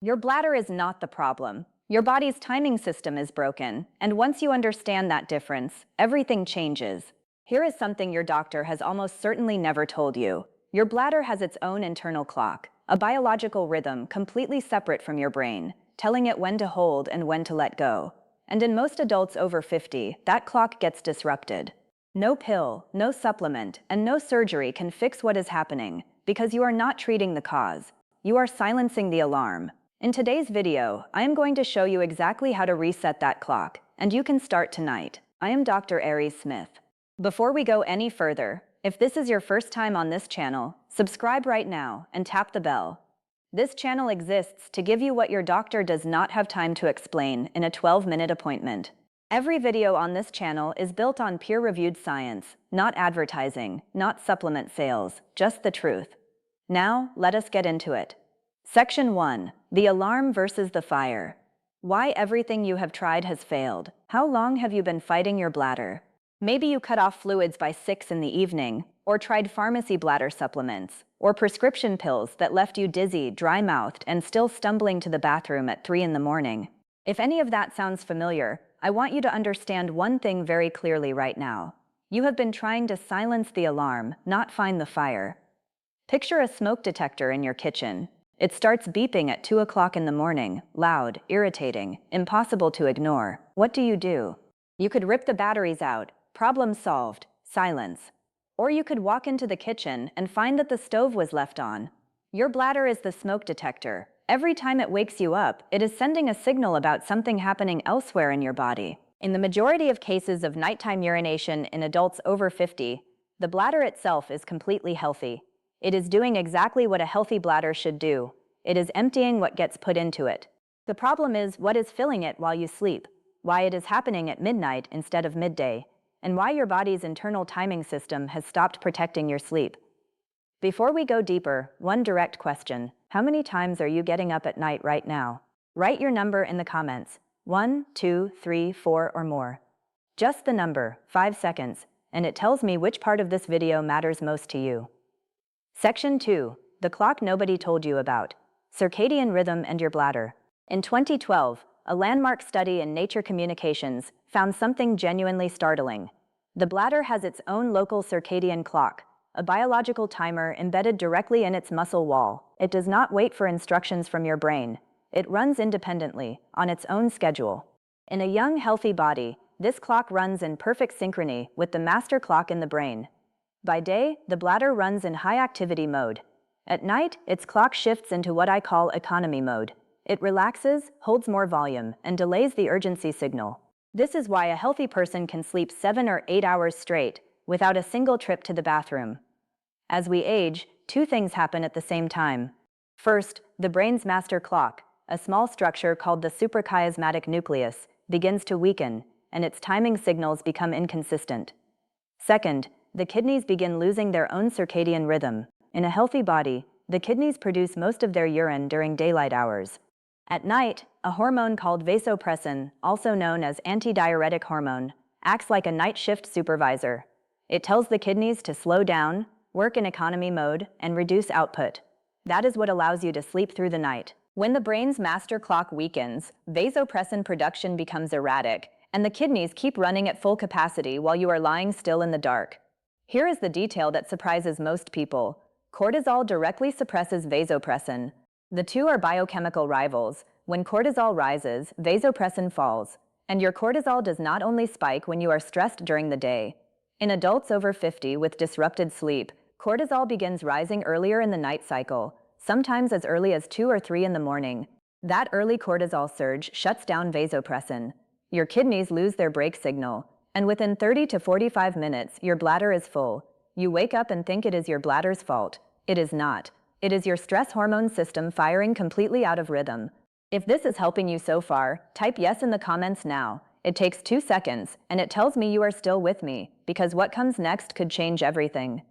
Your bladder is not the problem. Your body's timing system is broken, and once you understand that difference, everything changes. Here is something your doctor has almost certainly never told you. Your bladder has its own internal clock, a biological rhythm completely separate from your brain, telling it when to hold and when to let go. And in most adults over 50, that clock gets disrupted. No pill, no supplement, and no surgery can fix what is happening, because you are not treating the cause. You are silencing the alarm. In today's video, I am going to show you exactly how to reset that clock, and you can start tonight. I am Dr. Aries Smith. Before we go any further, if this is your first time on this channel, subscribe right now and tap the bell. This channel exists to give you what your doctor does not have time to explain in a 12-minute appointment. Every video on this channel is built on peer-reviewed science, not advertising, not supplement sales, just the truth. Now, let us get into it. Section 1. The alarm versus the fire. Why everything you have tried has failed. How long have you been fighting your bladder? Maybe you cut off fluids by 6 in the evening, or tried pharmacy bladder supplements, or prescription pills that left you dizzy, dry-mouthed, and still stumbling to the bathroom at 3 in the morning. If any of that sounds familiar, I want you to understand one thing very clearly right now. You have been trying to silence the alarm, not find the fire. Picture a smoke detector in your kitchen. It starts beeping at 2 o'clock in the morning, loud, irritating, impossible to ignore. What do? You could rip the batteries out, problem solved, silence. Or you could walk into the kitchen and find that the stove was left on. Your bladder is the smoke detector. Every time it wakes you up, it is sending a signal about something happening elsewhere in your body. In the majority of cases of nighttime urination in adults over 50, the bladder itself is completely healthy. It is doing exactly what a healthy bladder should do. It is emptying what gets put into it. The problem is what is filling it while you sleep, why it is happening at midnight instead of midday, and why your body's internal timing system has stopped protecting your sleep. Before we go deeper, one direct question. How many times are you getting up at night right now? Write your number in the comments. 1, 2, 3, 4, or more. Just the number, 5 seconds, and it tells me which part of this video matters most to you. Section 2. The clock nobody told you about. Circadian rhythm and your bladder. In 2012, a landmark study in Nature Communications found something genuinely startling. The bladder has its own local circadian clock, a biological timer embedded directly in its muscle wall. It does not wait for instructions from your brain. It runs independently, on its own schedule. In a young, healthy body, this clock runs in perfect synchrony with the master clock in the brain. By day, the bladder runs in high-activity mode. At night, its clock shifts into what I call economy mode. It relaxes, holds more volume, and delays the urgency signal. This is why a healthy person can sleep 7 or 8 hours straight, without a single trip to the bathroom. As we age, 2 things happen at the same time. First, the brain's master clock, a small structure called the suprachiasmatic nucleus, begins to weaken, and its timing signals become inconsistent. Second, the kidneys begin losing their own circadian rhythm. In a healthy body, the kidneys produce most of their urine during daylight hours. At night, a hormone called vasopressin, also known as antidiuretic hormone, acts like a night shift supervisor. It tells the kidneys to slow down, work in economy mode, and reduce output. That is what allows you to sleep through the night. When the brain's master clock weakens, vasopressin production becomes erratic, and the kidneys keep running at full capacity while you are lying still in the dark. Here is the detail that surprises most people. Cortisol directly suppresses vasopressin. The two are biochemical rivals. When cortisol rises, vasopressin falls. And your cortisol does not only spike when you are stressed during the day. In adults over 50 with disrupted sleep, cortisol begins rising earlier in the night cycle, sometimes as early as 2 or 3 in the morning. That early cortisol surge shuts down vasopressin. Your kidneys lose their brake signal, and within 30 to 45 minutes, your bladder is full. You wake up and think it is your bladder's fault. It is not. It is your stress hormone system firing completely out of rhythm. If this is helping you so far, type yes in the comments now. It takes 2 seconds, and it tells me you are still with me, because what comes next could change everything.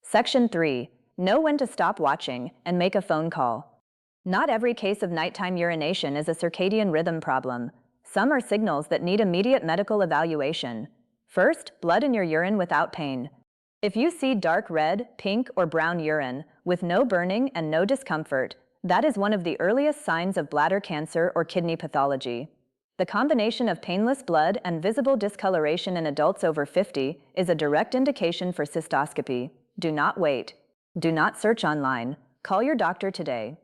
Section 3. Know when to stop watching and make a phone call. Not every case of nighttime urination is a circadian rhythm problem. Some are signals that need immediate medical evaluation. First, blood in your urine without pain. If you see dark red, pink, or brown urine, with no burning and no discomfort, That is one of the earliest signs of bladder cancer or kidney pathology. The combination of painless blood and visible discoloration in adults over 50 is a direct indication for cystoscopy. Do not wait. Do not search online. Call your doctor today.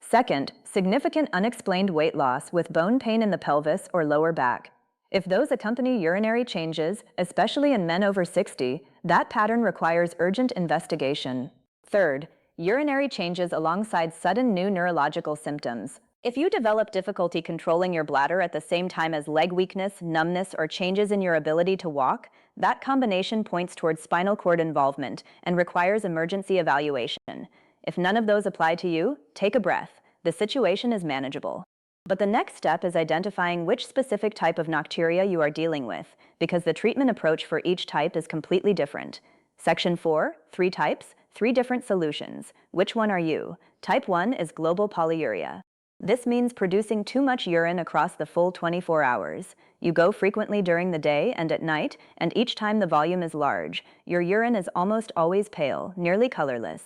Second, significant unexplained weight loss with bone pain in the pelvis or lower back. If those accompany urinary changes, especially in men over 60, that pattern requires urgent investigation. Third, urinary changes alongside sudden new neurological symptoms. If you develop difficulty controlling your bladder at the same time as leg weakness, numbness, or changes in your ability to walk, that combination points towards spinal cord involvement and requires emergency evaluation. If none of those apply to you, take a breath. The situation is manageable. But the next step is identifying which specific type of nocturia you are dealing with, because the treatment approach for each type is completely different. Section 4, 3 types, 3 different solutions. Which one are you? Type 1 is global polyuria. This means producing too much urine across the full 24 hours. You go frequently during the day and at night, and each time the volume is large. Your urine is almost always pale, nearly colorless.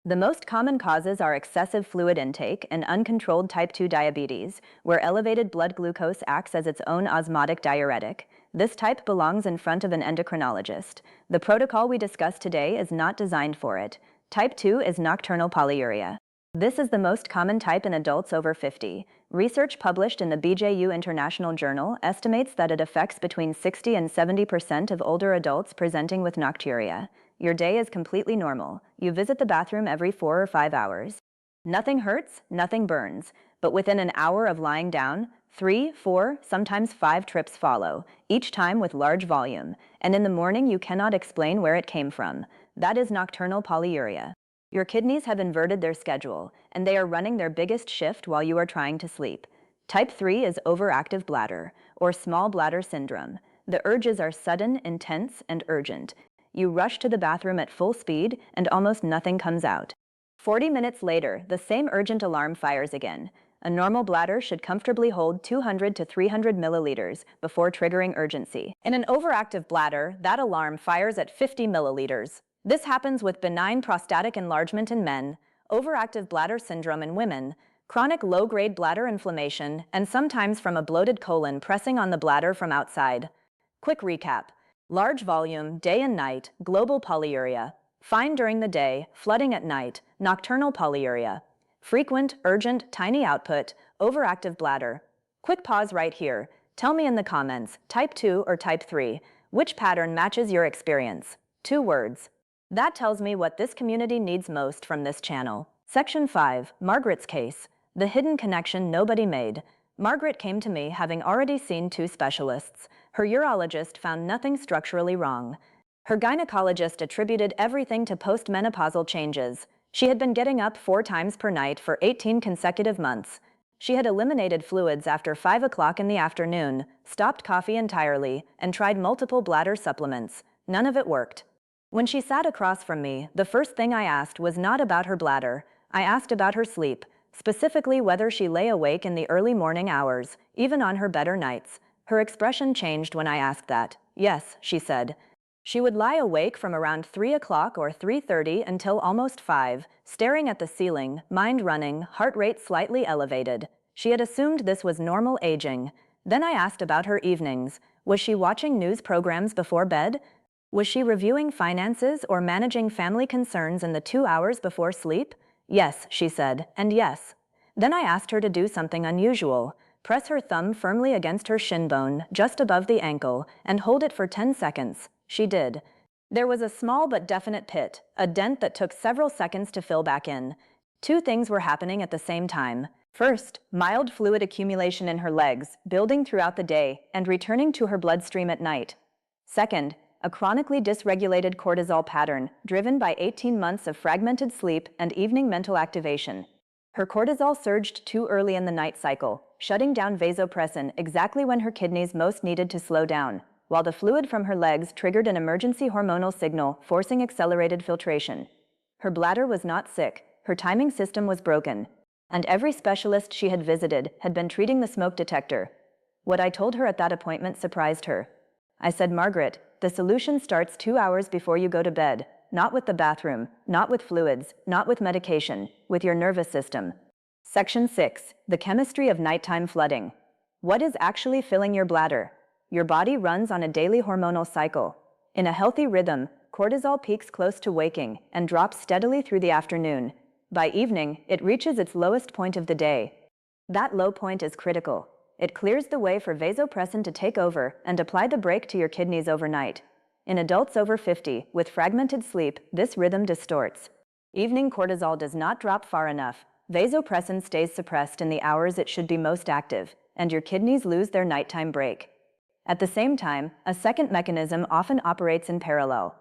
The most common causes are excessive fluid intake and uncontrolled type 2 diabetes, where elevated blood glucose acts as its own osmotic diuretic. This type belongs in front of an endocrinologist. The protocol we discussed today is not designed for it. Type 2 is nocturnal polyuria. This is the most common type in adults over 50. Research published in the BJU International Journal estimates that it affects between 60 and 70% of older adults presenting with nocturia. Your day is completely normal. You visit the bathroom every 4 or 5 hours. Nothing hurts, nothing burns. But within an hour of lying down, 3, 4, sometimes 5 trips follow, each time with large volume. And in the morning you cannot explain where it came from. That is nocturnal polyuria. Your kidneys have inverted their schedule, and they are running their biggest shift while you are trying to sleep. Type 3 is overactive bladder, or small bladder syndrome. The urges are sudden, intense, and urgent. You rush to the bathroom at full speed, and almost nothing comes out. 40 minutes later, the same urgent alarm fires again. A normal bladder should comfortably hold 200 to 300 milliliters before triggering urgency. In an overactive bladder, that alarm fires at 50 milliliters. This happens with benign prostatic enlargement in men, overactive bladder syndrome in women, chronic low-grade bladder inflammation, and sometimes from a bloated colon pressing on the bladder from outside. Quick recap. Large volume, day and night, global polyuria. Fine during the day, flooding at night, nocturnal polyuria. Frequent, urgent, tiny output, overactive bladder. Quick pause right here. Tell me in the comments, type 2 or type 3, which pattern matches your experience? 2 words. That tells me what this community needs most from this channel. Section 5, Margaret's case. The hidden connection nobody made. Margaret came to me having already seen 2 specialists. Her urologist found nothing structurally wrong. Her gynecologist attributed everything to postmenopausal changes. She had been getting up 4 times per night for 18 consecutive months. She had eliminated fluids after 5 o'clock in the afternoon, stopped coffee entirely, and tried multiple bladder supplements. None of it worked. When she sat across from me, the first thing I asked was not about her bladder. I asked about her sleep, specifically whether she lay awake in the early morning hours, even on her better nights. Her expression changed when I asked that. Yes, she said. She would lie awake from around 3 o'clock or 3:30 until almost 5, staring at the ceiling, mind running, heart rate slightly elevated. She had assumed this was normal aging. Then I asked about her evenings. Was she watching news programs before bed? Was she reviewing finances or managing family concerns in the 2 hours before sleep? Yes, she said, and yes. Then I asked her to do something unusual. Press her thumb firmly against her shin bone, just above the ankle, and hold it for 10 seconds. She did. There was a small but definite pit, a dent that took several seconds to fill back in. 2 things were happening at the same time. First, mild fluid accumulation in her legs, building throughout the day and returning to her bloodstream at night. Second, a chronically dysregulated cortisol pattern driven by 18 months of fragmented sleep and evening mental activation. Her cortisol surged too early in the night cycle, shutting down vasopressin exactly when her kidneys most needed to slow down, while the fluid from her legs triggered an emergency hormonal signal forcing accelerated filtration. Her bladder was not sick, her timing system was broken, and every specialist she had visited had been treating the smoke detector. What I told her at that appointment surprised her. I said, Margaret, the solution starts 2 hours before you go to bed, not with the bathroom, not with fluids, not with medication, with your nervous system. Section 6. The chemistry of nighttime flooding. What is actually filling your bladder? Your body runs on a daily hormonal cycle. In a healthy rhythm, cortisol peaks close to waking and drops steadily through the afternoon. By evening, it reaches its lowest point of the day. That low point is critical. It clears the way for vasopressin to take over and apply the brake to your kidneys overnight. In adults over 50 with fragmented sleep, this rhythm distorts. Evening cortisol does not drop far enough. Vasopressin stays suppressed in the hours it should be most active, and your kidneys lose their nighttime break. At the same time, a second mechanism often operates in parallel.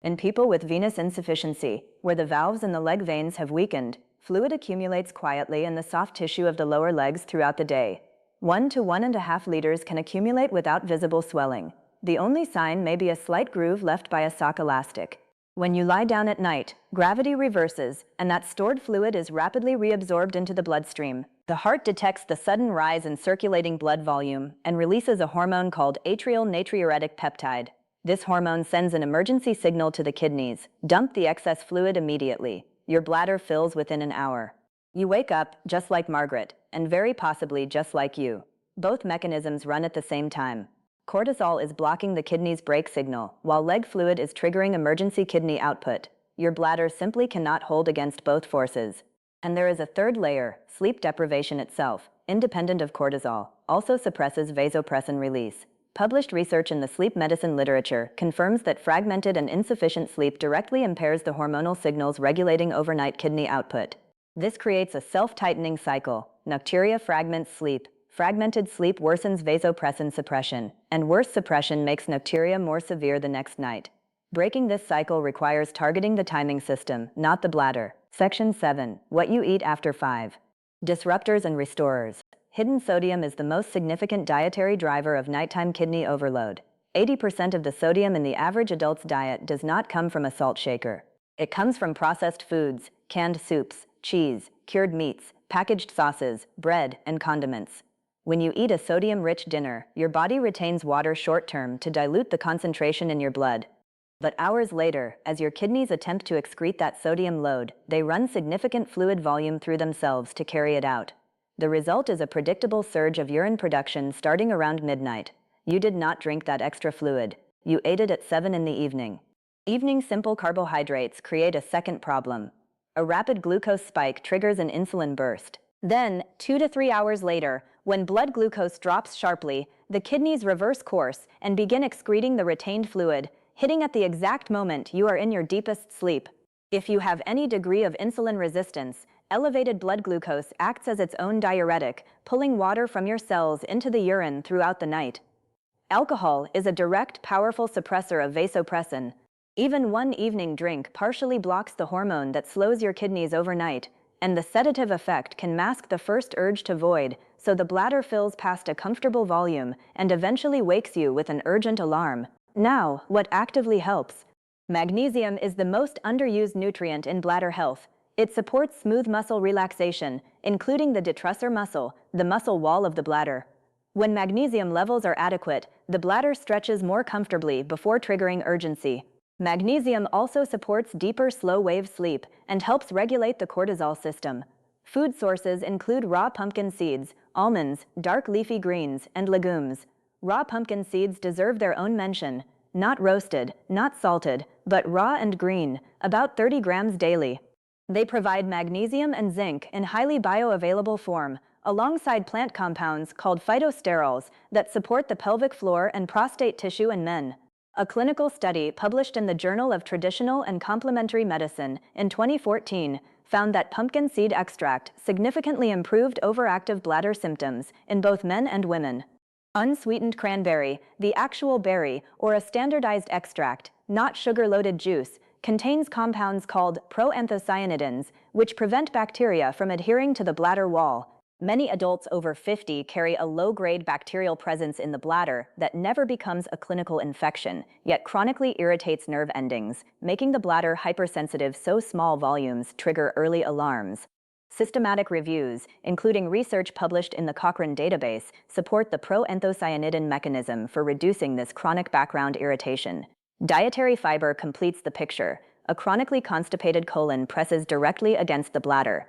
In people with venous insufficiency, where the valves in the leg veins have weakened, fluid accumulates quietly in the soft tissue of the lower legs throughout the day. 1 to 1.5 liters can accumulate without visible swelling. The only sign may be a slight groove left by a sock elastic. When you lie down at night, gravity reverses, and that stored fluid is rapidly reabsorbed into the bloodstream. The heart detects the sudden rise in circulating blood volume and releases a hormone called atrial natriuretic peptide. This hormone sends an emergency signal to the kidneys: dump the excess fluid immediately. Your bladder fills within an hour. You wake up, just like Margaret, and very possibly just like you. Both mechanisms run at the same time. Cortisol is blocking the kidney's brake signal, while leg fluid is triggering emergency kidney output. Your bladder simply cannot hold against both forces. And there is a third layer: sleep deprivation itself, independent of cortisol, also suppresses vasopressin release. Published research in the sleep medicine literature confirms that fragmented and insufficient sleep directly impairs the hormonal signals regulating overnight kidney output. This creates a self-tightening cycle. Nocturia fragments sleep. Fragmented sleep worsens vasopressin suppression, and worse suppression makes nocturia more severe the next night. Breaking this cycle requires targeting the timing system, not the bladder. Section 7. What you eat after 5. Disruptors and restorers. Hidden sodium is the most significant dietary driver of nighttime kidney overload. 80% of the sodium in the average adult's diet does not come from a salt shaker. It comes from processed foods, canned soups, cheese, cured meats, packaged sauces, bread, and condiments. When you eat a sodium-rich dinner, your body retains water short-term to dilute the concentration in your blood. But hours later, as your kidneys attempt to excrete that sodium load, they run significant fluid volume through themselves to carry it out. The result is a predictable surge of urine production starting around midnight. You did not drink that extra fluid. You ate it at 7 in the evening. Evening simple carbohydrates create a second problem. A rapid glucose spike triggers an insulin burst. Then, 2 to 3 hours later, when blood glucose drops sharply, the kidneys reverse course and begin excreting the retained fluid, hitting at the exact moment you are in your deepest sleep. If you have any degree of insulin resistance, elevated blood glucose acts as its own diuretic, pulling water from your cells into the urine throughout the night. Alcohol is a direct, powerful suppressor of vasopressin. Even one evening drink partially blocks the hormone that slows your kidneys overnight, and the sedative effect can mask the first urge to void, so the bladder fills past a comfortable volume and eventually wakes you with an urgent alarm. Now, what actively helps? Magnesium is the most underused nutrient in bladder health. It supports smooth muscle relaxation, including the detrusor muscle, the muscle wall of the bladder. When magnesium levels are adequate, the bladder stretches more comfortably before triggering urgency. Magnesium also supports deeper slow-wave sleep and helps regulate the cortisol system. Food sources include raw pumpkin seeds, almonds, dark leafy greens, and legumes. Raw pumpkin seeds deserve their own mention. Not roasted, not salted, but raw and green, about 30 grams daily. They provide magnesium and zinc in highly bioavailable form, alongside plant compounds called phytosterols that support the pelvic floor and prostate tissue in men. A clinical study published in the Journal of Traditional and Complementary Medicine in 2014 found that pumpkin seed extract significantly improved overactive bladder symptoms in both men and women. Unsweetened cranberry, the actual berry, or a standardized extract, not sugar-loaded juice, contains compounds called proanthocyanidins, which prevent bacteria from adhering to the bladder wall. Many adults over 50 carry a low-grade bacterial presence in the bladder that never becomes a clinical infection, yet chronically irritates nerve endings, making the bladder hypersensitive so small volumes trigger early alarms. Systematic reviews, including research published in the Cochrane database, support the proanthocyanidin mechanism for reducing this chronic background irritation. Dietary fiber completes the picture. A chronically constipated colon presses directly against the bladder.